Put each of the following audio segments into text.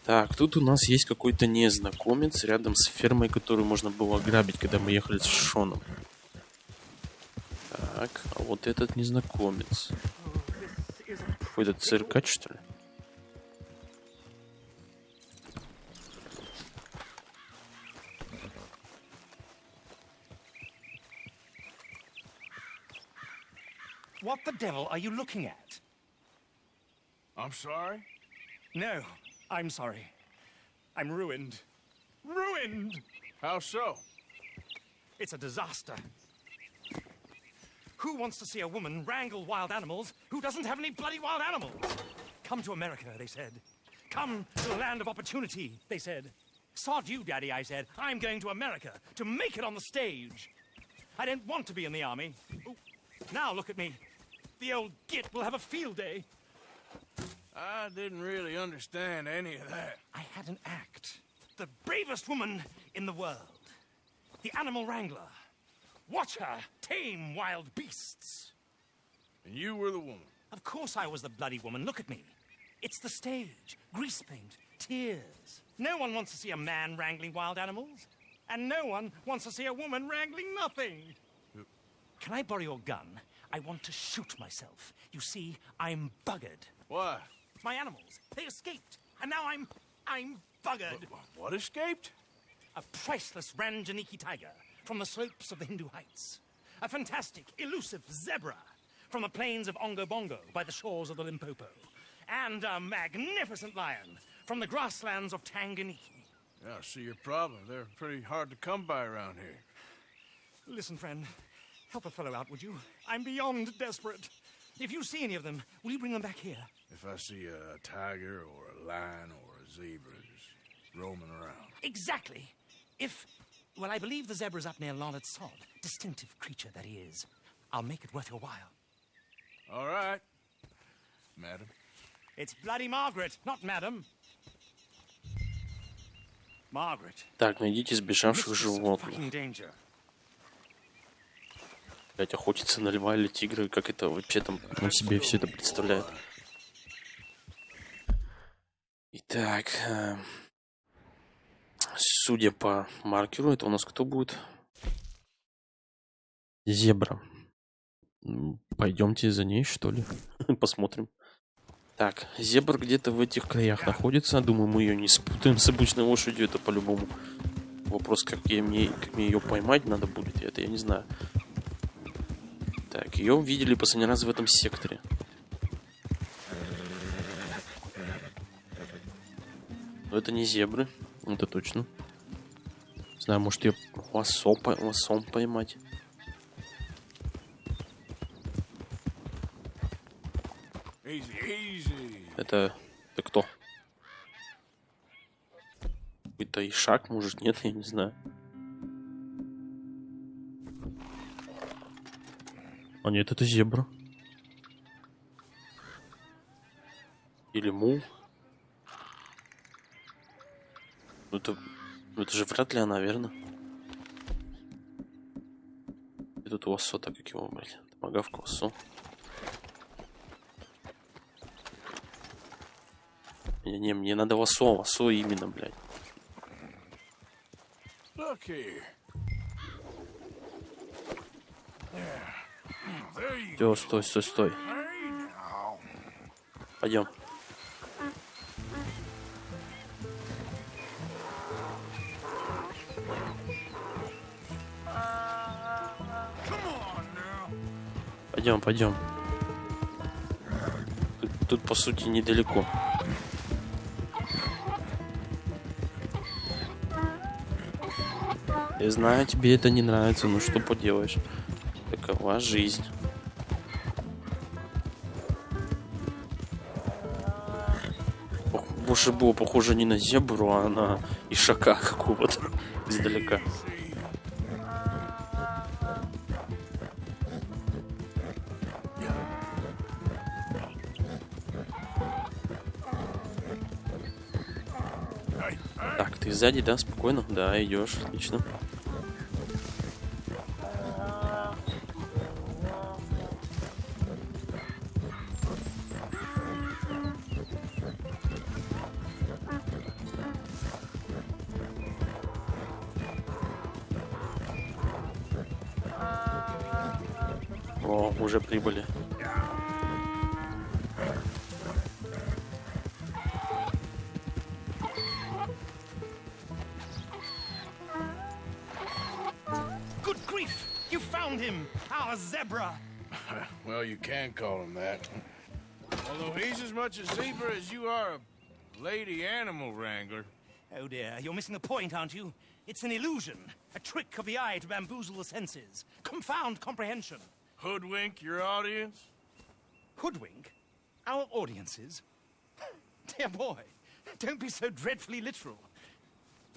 Так, тут у нас есть какой-то незнакомец рядом с фермой, которую можно было ограбить, когда мы ехали с Шоном. Так, а вот этот незнакомец. Какой-то циркач, что ли? What the devil are you looking at? I'm sorry? No, I'm sorry. I'm ruined. Ruined! How so? It's a disaster. Who wants to see a woman wrangle wild animals who doesn't have any bloody wild animals? Come to America, they said. Come to the land of opportunity, they said. Sod you, Daddy, I said. I'm going to America to make it on the stage. I don't want to be in the army. Ooh, now look at me. The old git will have a field day. I didn't really understand any of that. I had an act. The bravest woman in the world. The animal wrangler. Watch her tame wild beasts. And you were the woman. Of course I was the bloody woman. Look at me. It's the stage. Grease paint. Tears. No one wants to see a man wrangling wild animals. And no one wants to see a woman wrangling nothing. Can I borrow your gun? I want to shoot myself. You see, I'm buggered. Why? My animals, they escaped. And now I'm buggered. What escaped? A priceless Ranjaniki tiger from the slopes of the Hindu Heights. A fantastic, elusive zebra from the plains of Ongo Bongo by the shores of the Limpopo. And a magnificent lion from the grasslands of Tanganyika. Yeah, I see your problem. They're pretty hard to come by around here. Listen, friend, help a fellow out, would you? I'm beyond desperate. If you see any of them, will you bring them back here? If I see a tiger or a lion or a zebra just roaming around. Exactly. Well, I believe the zebra's up near Larned Sod. Distinctive creature that he is. I'll make it worth your while. All right, madam. It's bloody Margaret, not madam. Margaret. Так, найдите сбежавших животных. Fucking danger. Блять, охотиться на льва или тигра, как это вообще там он себе все это представляет. Итак, судя по маркеру, это у нас кто будет? Зебра. Пойдемте за ней, что ли? Посмотрим. Так, зебра где-то в этих краях находится. Думаю, мы ее не спутаем с обычной лошадью. Это по-любому вопрос, как мне ее поймать надо будет. Это я не знаю. Так, ее видели последний раз в этом секторе. Но это не зебры. Это точно. Не знаю, может ее лосом поймать. Это кто? Какой-то ишак, может, нет, я не знаю. А нет, это зебра. Или мул. Ну это же вряд ли она, верно? И тут лосо, так как его, блядь. Томагавка, лосо. Не, мне надо лосо именно, блядь. Всё, стой. Пойдем. Пойдем. Тут по сути недалеко. Я знаю, тебе это не нравится, но что поделаешь? Такова жизнь. Больше было похоже не на зебру, а на ишака какого-то издалека. Так, ты сзади, да, спокойно? Да, идешь, отлично. О, уже прибыли. Good grief! You found him! Our zebra! Well, you can call him that. Although he's as much a zebra as you are a lady animal wrangler. Oh dear, you're missing the point, aren't you? It's an illusion. A trick of the eye to bamboozle the senses. Confound comprehension. Hoodwink your audience? Hoodwink? Our audiences? Dear boy, don't be so dreadfully literal.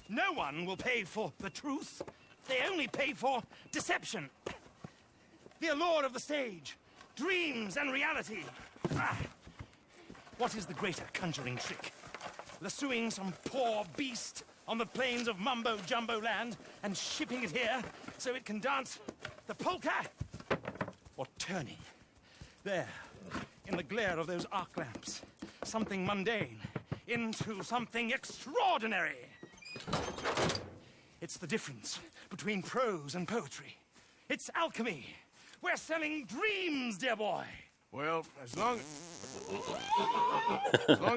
No one will pay for the truth. They only pay for deception. The allure of the stage. Dreams and reality. Ah. What is the greater conjuring trick? Lassoing some poor beast on the plains of mumbo-jumbo land and shipping it here so it can dance the polka? Or turning, there, in the glare of those arc lamps, something mundane into something extraordinary? It's the difference between prose and poetry. It's alchemy. We're selling dreams, dear boy. Well, as long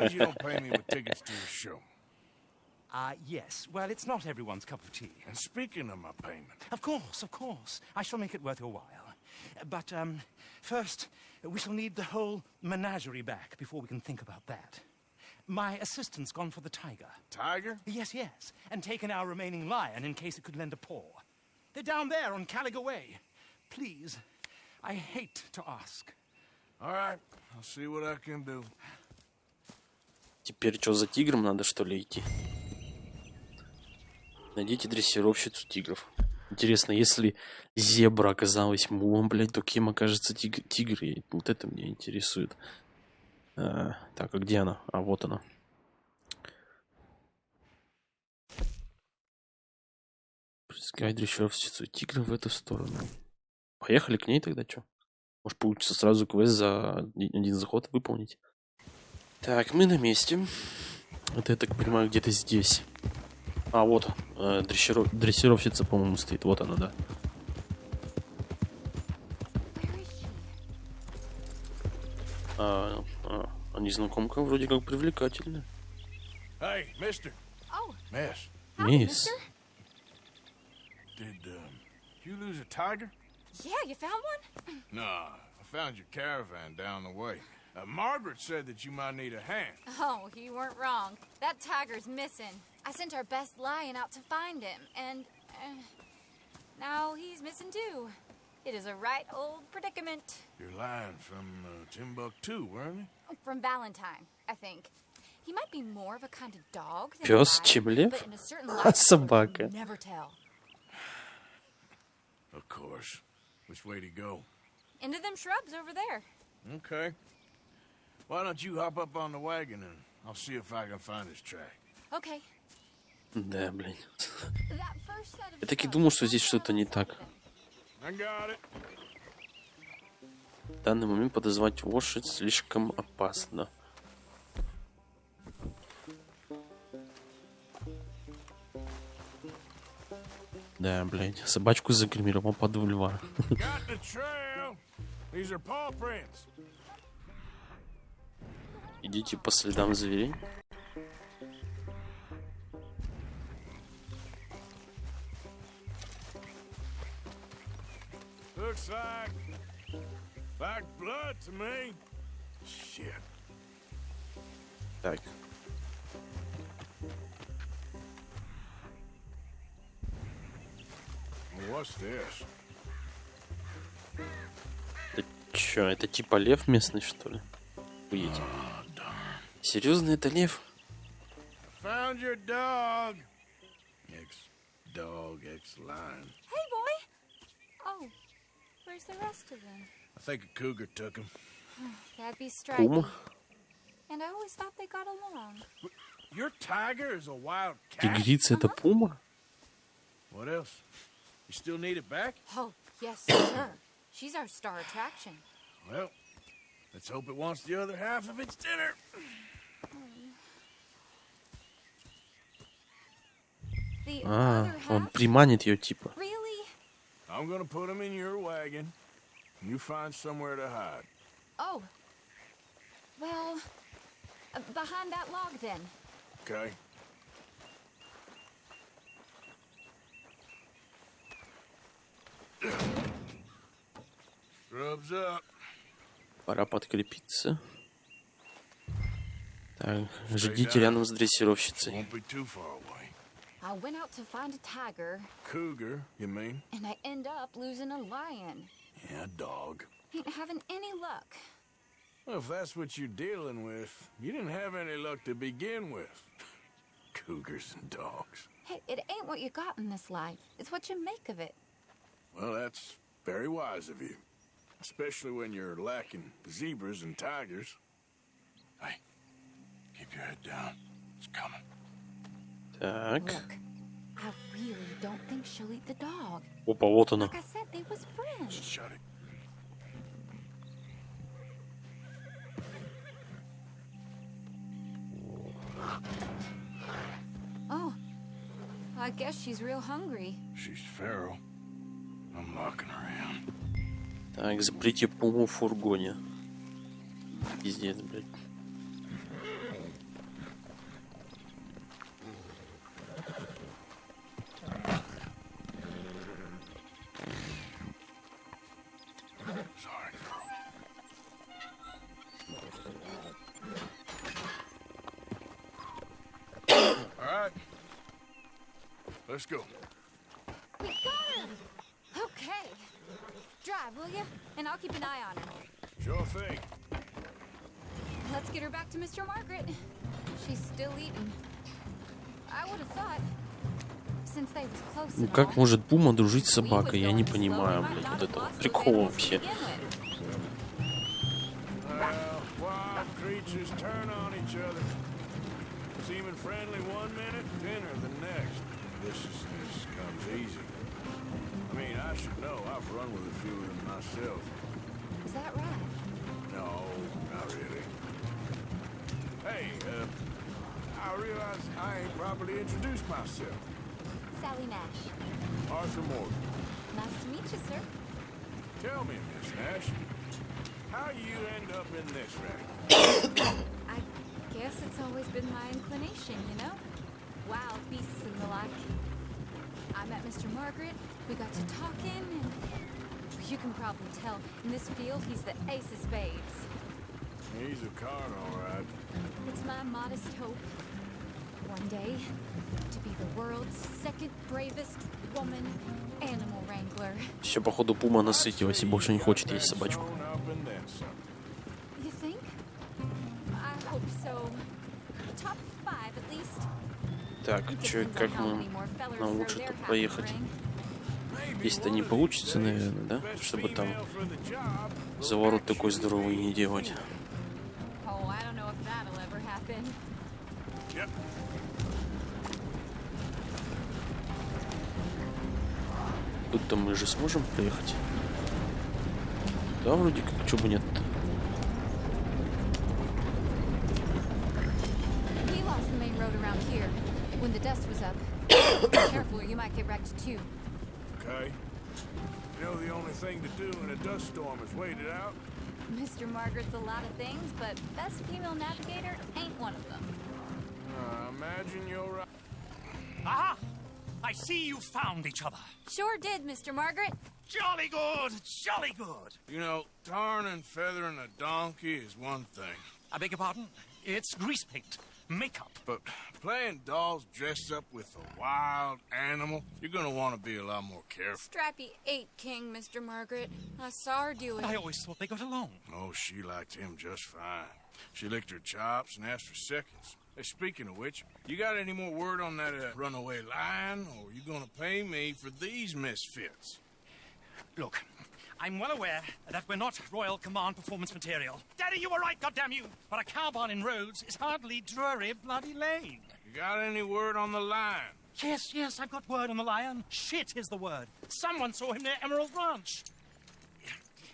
as you don't pay me with tickets to your show. Yes. Well, it's not everyone's cup of tea. And speaking of my payment, Of course. I shall make it worth your while. But, first, we shall need the whole menagerie back before we can think about that. My assistant's gone for the tiger. Tiger? Yes. And taken our remaining lion in case it could lend a paw. They're down there on Caligo Way. Please, I hate to ask. All right, I'll see what I can do. Теперь что, за тигром надо, что ли, идти? Найдите дрессировщицу тигров. Интересно, если зебра оказалась мулом, блядь, то кем окажется тигр? И вот это меня интересует. Так, а где она? А, вот она. Прискай дрессировщицу тигра в эту сторону. Поехали к ней тогда, что? Может, получится сразу квест за один заход выполнить. Так, мы на месте. Это, я так понимаю, где-то здесь. А, вот. Дрессировщица, по-моему, стоит. Вот она, да. А незнакомка вроде как привлекательная. Hey, mister. Oh. Miss. Мисс. Did you lose a tiger? Yeah, you found one? No, I found your caravan down the way. Margaret said that you might need a hand. Oh, you weren't wrong. That tiger's missing. I sent our best lion out to find him, and now he's missing too. It is a right old predicament. Your lion from Timbuktu, weren't he? From Valentine, I think. He might be more of a kind of dog than Пёс, a lion, Чебелев? but in a certain life, Собака. you never tell. Of course. Which way to go? Into them shrubs over there. Okay. Why don't you hop up on the wagon and I'll see if I can find his track. Okay. Да, блин. That first set of Я так и shrubs думал, что on здесь the что-то не other side так. of it. I got it. В данный момент подозвать лошадь слишком опасно. Да, блядь, собачку загримировал под льва. Got the trail. These are paw prints. Идите по следам зверей. Looks like blood to me. Shit. Так. What's this? Это чё, это типа лев местный, что ли? Уедете. Серьезно, это лев? Found your dog. Ex-dog, ex-lion. Hey, boy! Oh, where's the rest of them? I think a cougar took him. That'd be stripy. Пума? And I always thought they got along. Your tiger is a wild cat? Тигрица это пума? What else? You still need it back? Oh, yes, sir. She's our star attraction. Well, let's hope it wants the other half of its dinner. The А, other он half? приманит ее типа. Really? I'm gonna put him in your wagon. You find somewhere to hide. Oh. Well, behind that log then. Okay? Rubs up. Пора подкрепиться. Так, ждите рядом с дрессировщицей. Won't be too far away. I went out to find a tiger, Cougar, you mean? and I end up losing a lion. Yeah, dog. Ain't having any luck. Well, if that's what you're dealing with, you didn't have any luck to begin with. Cougars and dogs. Hey, it ain't what you got in this life. It's what you make of it. Well, that's very wise of you. Especially when you're lacking zebras and tigers. Hey, keep your head down. It's coming. Так. Look, I really don't think she'll eat the dog. Опа, вот она. Like I said, they was friends. Shut it. Oh, I guess she's real hungry. She's feral. I'm locking her in. Так, заприте пуму в фургоне. Пиздец, блядь. Sorry, girl. All right. Let's go. We got her! Okay. Drive, will you? And I'll keep an eye on her. Sure thing. Let's get her back to Mr. Margaret. She's still eating. I would have thought, since they was close Ну and как all, может пума дружить с we was собакой? Я не going slow, понимаю, we might блядь, not вот have этого lost those прикола animals to вообще. begin with. Well, wild creatures turn on each other. Seeming friendly one minute, dinner the next. Viciousness comes easy. I mean, I should know. I've run with a few of them myself. Is that right? No, not really. Hey, I realize I ain't properly introduced myself. Sally Nash. Arthur Morgan. Nice to meet you, sir. Tell me, Miss Nash, how you end up in this wreck? I guess it's always been my inclination, you know? Wild beasts and the like. I met Mr. Margaret, we got to talking, and you can probably tell, in this field, he's the ace of spades. He's a card, all right. It's my modest hope, one day, to be the world's second bravest woman animal wrangler. Все, походу, пума насытилась и больше не хочет есть собачку. You think? I hope so. Top 5 at least. Так, чё, как мы... Нам лучше тут поехать. Если-то не получится, наверное, да? Чтобы там заворот такой здоровый не делать. Oh, I don't know if that'll ever happen. Yep. Тут-то мы же сможем проехать? Да, вроде как, чё бы нет. He lost the main road around here when the dust was up. Be careful or you might get wrecked too. Okay. You know the only thing to do in a dust storm is wait it out? Mr. Margaret's a lot of things, but best female navigator ain't one of them. Imagine you're right. Aha! I see you found each other. Sure did, Mr. Margaret. Jolly good, jolly good. You know, tarring and feathering a donkey is one thing. I beg your pardon? It's grease paint, makeup. But playing dolls dressed up with a wild animal, you're gonna want to be a lot more careful. Strappy ate King, Mr. Margaret. I saw her do it. I always thought they got along. Oh, she liked him just fine. She licked her chops and asked for seconds. Hey, speaking of which, you got any more word on that runaway lion, or are you gonna pay me for these misfits? Look, I'm well aware that we're not Royal Command performance material. Daddy, you were right, goddamn you! But a cow barn in Rhodes is hardly Drury Bloody Lane. You got any word on the lion? Yes, I've got word on the lion. Shit is the word. Someone saw him near Emerald Ranch.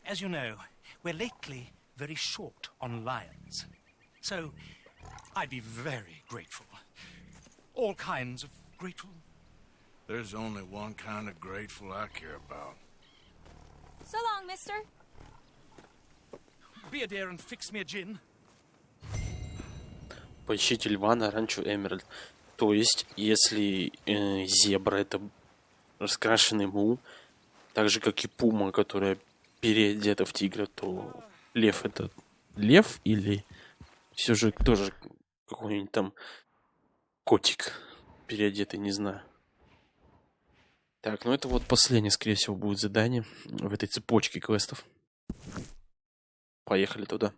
As you know, we're lately very short on lions. So, I'd be very grateful. All kinds of grateful. There's only one kind of grateful I care about. So long, mister. Be a dear and fix me a gin. Поищите льва на ранчо Эмеральд. То есть, если зебра это раскрашенный мул, так же как и пума, которая переодета в тигра, то лев это лев или все же тоже какой-нибудь там котик переодетый, не знаю. Так, ну это вот последнее, скорее всего, будет задание в этой цепочке квестов. Поехали туда.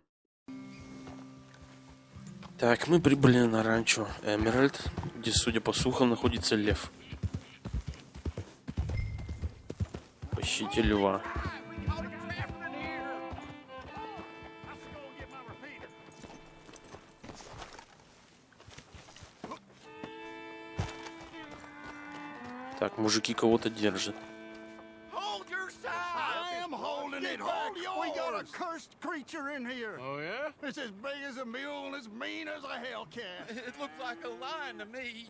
Так, мы прибыли на ранчо Эмеральд, где, судя по слухам, находится лев. Поищите льва. Так, mужики кого-то держат. Hold your side! I am holding it back. We got a cursed creature in here. Oh, yeah? It's as big as a mule and as mean as a hellcat. It looks like a lion to me.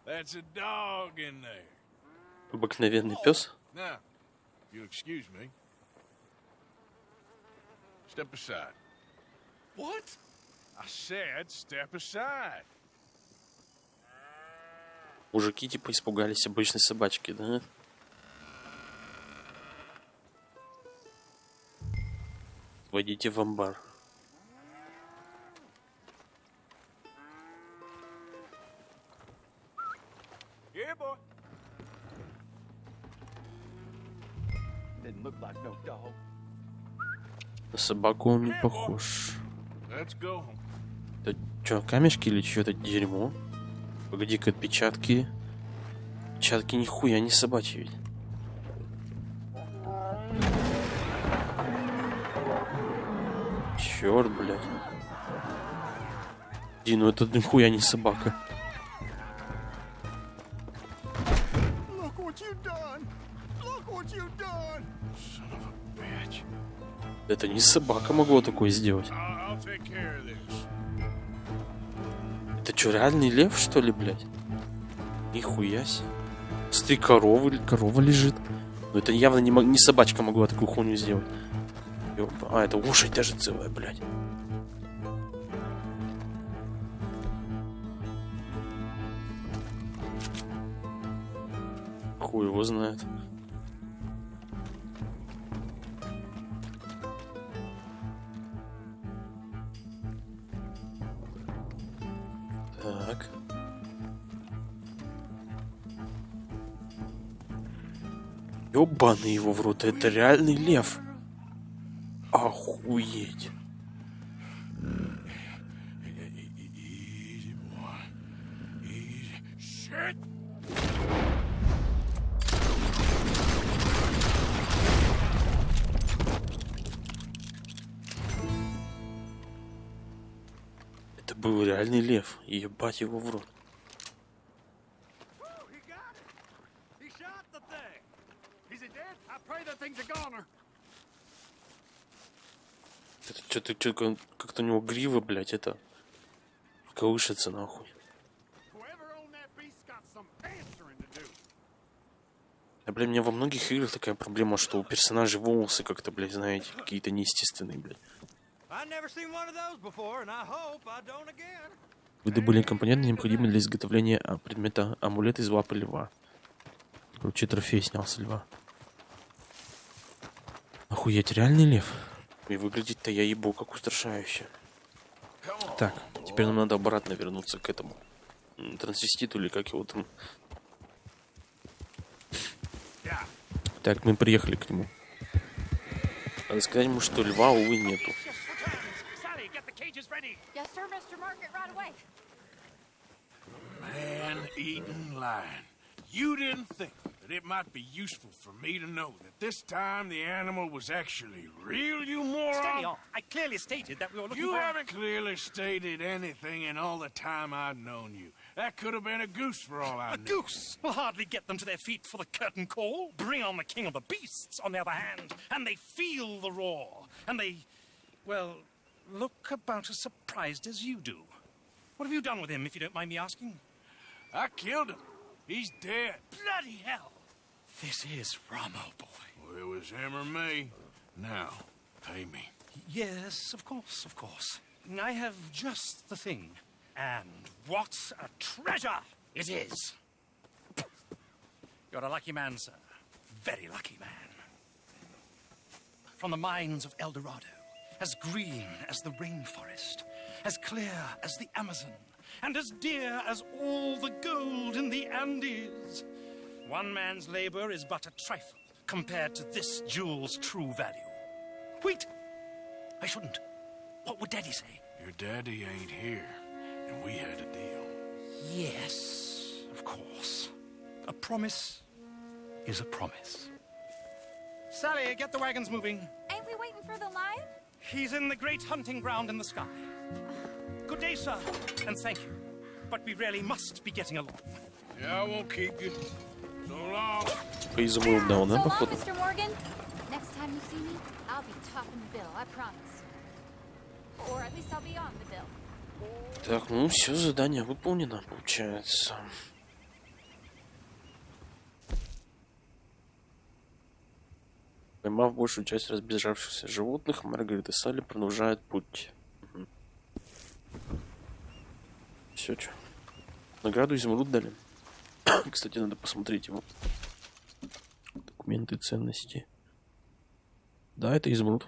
That's a dog in there. Обыкновенный пес. Now, if you'll excuse me. Step aside. What? I said step aside. Мужики типа испугались обычной собачки, да? Войдите в амбар. Yeah, boy. Didn't look like no dog. На собаку он не похож. Let's go. Это что, камешки или что-то дерьмо? Погоди-ка, отпечатки. Отпечатки нихуя не собачьи ведь. Черт, блядь. Ди, ну это нихуя не собака. Look what you done. Look what you done. Son of a bitch. Это не собака могла такое сделать. I'll take care of this. Это что, реальный лев, что ли, блядь? Нихуя себе. Смотри, корова лежит. Но это явно не собачка могла такую хуйню сделать. Ёпа. А, это лошадь даже целая, блядь. Хуй его знает. Так. Ёбаный его в рот, это реальный лев. Охуеть. Easy, boy. Easy. Shit. Это был реальный лев. Ебать его в рот. He got it. He shot the thing. Is it dead? I pray that thing's a goner. Это что-то как-то у него грива, блядь, это колышется нахуй. Whoever owned that beast got some answering to do. А, блядь, у меня во многих играх такая проблема, что у персонажей волосы как-то, блядь, знаете, какие-то неестественные, блядь. I've never seen one of those before, and I hope I don't again. Вы добыли компоненты, необходимые для изготовления предмета амулет из лапы льва. Короче, трофей снял с льва. Охуеть, реальный лев. И выглядит-то я ебу как устрашающе. Так, теперь нам надо обратно вернуться к этому трансвеститу или как его там. Так, мы приехали к нему. Надо сказать ему, что льва, увы, нету. Sally, get the cages ready. Yes, sir, Mr. Margaret, right away. Man-eating lion. You didn't think that it might be useful for me to know that this time the animal was actually real, you moron? Steady on. I clearly stated that we were looking You for... haven't clearly stated anything in all the time I've known you. That could have been a goose for all I A knew. goose will hardly get them to their feet for the curtain call. Bring on the king of the beasts, on the other hand, and they feel the roar. And they, well, look about as surprised as you do. What have you done with him, if you don't mind me asking? I killed him. He's dead. Bloody hell! This is Ramo, boy. Well, it was him or me. Now, pay me. Yes, of course, of course. I have just the thing. And what a treasure it is! You're a lucky man, sir. Very lucky man. From the mines of El Dorado, as green as the rainforest, as clear as the Amazon, and as dear as all the gold in the Andes. One man's labor is but a trifle compared to this jewel's true value. Wait! I shouldn't. What would Daddy say? Your daddy ain't here, and we had a deal. Yes, of course. A promise is a promise. Sally, get the wagons moving. Ain't we waiting for the lion? He's in the great hunting ground in the sky. Good day, sir, and thank you. But we really must be getting along. Yeah, I won't keep you. So long. Поизумруд дал, да, So long, походу? Mr. Morgan. Next time you see me, I'll be topping the bill, I promise. Or at least I'll be on the bill. Так, ну все, задание выполнено, получается. Поймав большую часть разбежавшихся животных, Маргарет и Салли продолжают путь. Все, что? Награду изумруд дали. Кстати, надо посмотреть его. Документы, ценности. Да, это изумруд.